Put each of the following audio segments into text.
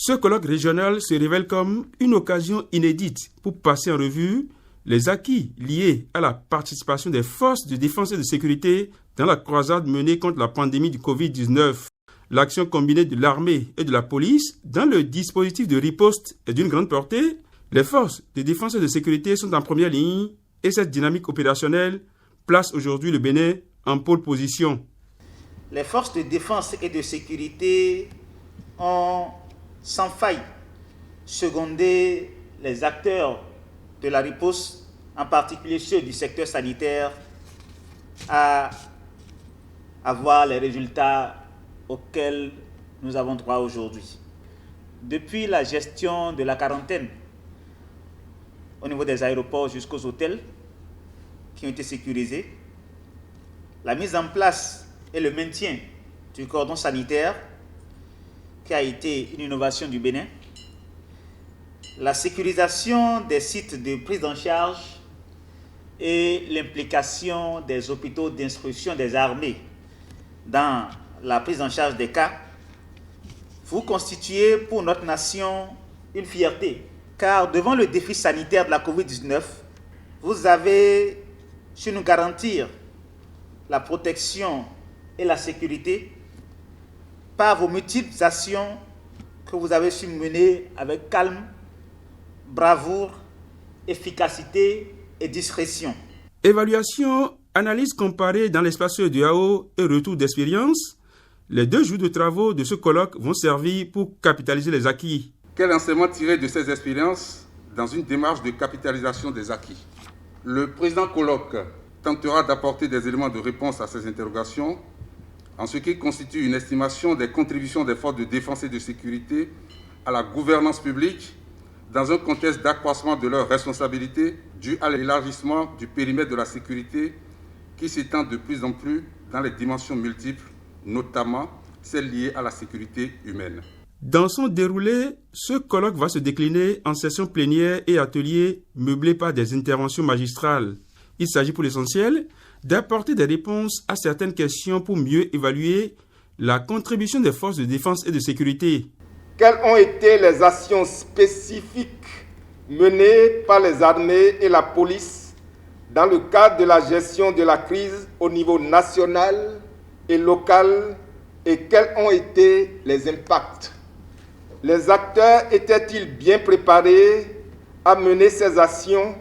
Ce colloque régional se révèle comme une occasion inédite pour passer en revue les acquis liés à la participation des forces de défense et de sécurité dans la croisade menée contre la pandémie du Covid-19. L'action combinée de l'armée et de la police dans le dispositif de riposte est d'une grande portée. Les forces de défense et de sécurité sont en première ligne et cette dynamique opérationnelle place aujourd'hui le Bénin en pole position. Les forces de défense et de sécurité ont sans faille secondé les acteurs de la riposte, en particulier ceux du secteur sanitaire, à avoir les résultats auxquels nous avons droit aujourd'hui. Depuis la gestion de la quarantaine au niveau des aéroports jusqu'aux hôtels qui ont été sécurisés, la mise en place et le maintien du cordon sanitaire qui a été une innovation du Bénin, la sécurisation des sites de prise en charge et l'implication des hôpitaux d'instruction des armées dans la prise en charge des cas, vous constituez pour notre nation une fierté, car devant le défi sanitaire de la Covid-19, vous avez su nous garantir la protection et la sécurité par vos multiples actions que vous avez su mener avec calme, bravoure, efficacité et discrétion. Évaluation, analyse comparée dans l'espace de AO et retour d'expérience. Les 2 jours de travaux de ce colloque vont servir pour capitaliser les acquis. Quel enseignement tirer de ces expériences dans une démarche de capitalisation des acquis? Le président colloque tentera d'apporter des éléments de réponse à ces interrogations en ce qui constitue une estimation des contributions des forces de défense et de sécurité à la gouvernance publique dans un contexte d'accroissement de leurs responsabilités dû à l'élargissement du périmètre de la sécurité qui s'étend de plus en plus dans les dimensions multiples, notamment celles liées à la sécurité humaine. Dans son déroulé, ce colloque va se décliner en sessions plénières et ateliers meublés par des interventions magistrales. Il s'agit pour l'essentiel d'apporter des réponses à certaines questions pour mieux évaluer la contribution des forces de défense et de sécurité. Quelles ont été les actions spécifiques menées par les armées et la police dans le cadre de la gestion de la crise au niveau national et local et quels ont été les impacts? Les acteurs étaient-ils bien préparés à mener ces actions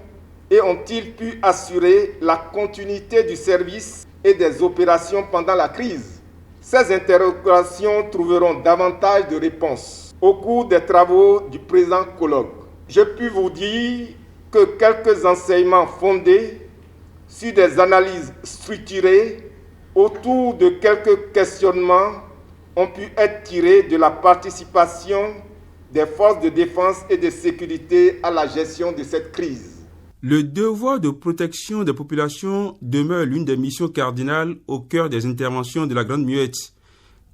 et ont-ils pu assurer la continuité du service et des opérations pendant la crise? Ces interrogations trouveront davantage de réponses au cours des travaux du présent colloque. Je puis vous dire que quelques enseignements fondés sur des analyses structurées autour de quelques questionnements ont pu être tirés de la participation des forces de défense et de sécurité à la gestion de cette crise. Le devoir de protection des populations demeure l'une des missions cardinales au cœur des interventions de la Grande Muette.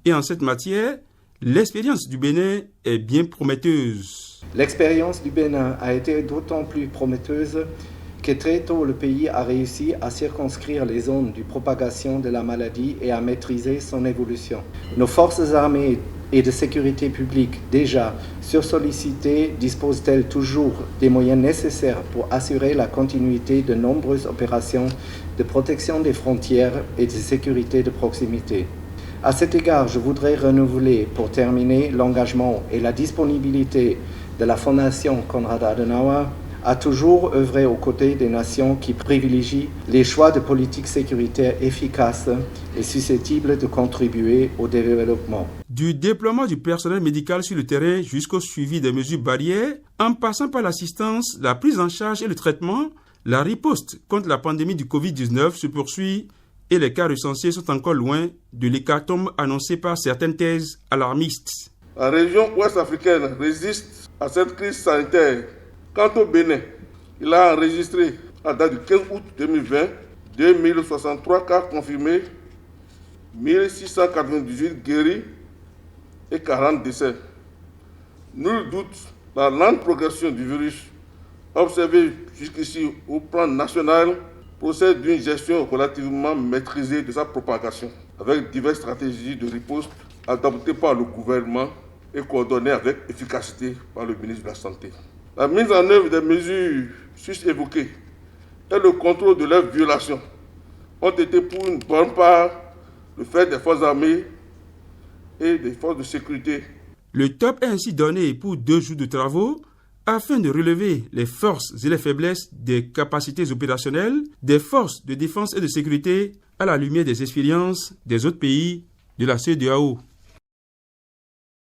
Et en cette matière, l'expérience du Bénin est bien prometteuse. L'expérience du Bénin a été d'autant plus prometteuse que très tôt le pays a réussi à circonscrire les zones de propagation de la maladie et à maîtriser son évolution. Nos forces armées et de sécurité publique, déjà sursollicitées, disposent-elles toujours des moyens nécessaires pour assurer la continuité de nombreuses opérations de protection des frontières et de sécurité de proximité. À cet égard, je voudrais renouveler, pour terminer, l'engagement et la disponibilité de la Fondation Konrad Adenauer a toujours œuvré aux côtés des nations qui privilégient les choix de politique sécuritaire efficaces et susceptibles de contribuer au développement. Du déploiement du personnel médical sur le terrain jusqu'au suivi des mesures barrières, en passant par l'assistance, la prise en charge et le traitement, la riposte contre la pandémie du Covid-19 se poursuit et les cas recensés sont encore loin de l'hécatombe annoncée par certaines thèses alarmistes. La région ouest africaine résiste à cette crise sanitaire. Quant au Bénin, il a enregistré, à date du 15 août 2020, 2063 cas confirmés, 1698 guéris et 40 décès. Nul doute, la lente progression du virus observée jusqu'ici au plan national procède d'une gestion relativement maîtrisée de sa propagation, avec diverses stratégies de riposte adoptées par le gouvernement et coordonnée avec efficacité par le ministre de la Santé. La mise en œuvre des mesures sus-évoquées et le contrôle de leurs violations ont été pour une bonne part le fait des forces armées et des forces de sécurité. Le top est ainsi donné pour 2 jours de travaux afin de relever les forces et les faiblesses des capacités opérationnelles des forces de défense et de sécurité à la lumière des expériences des autres pays de la CEDEAO.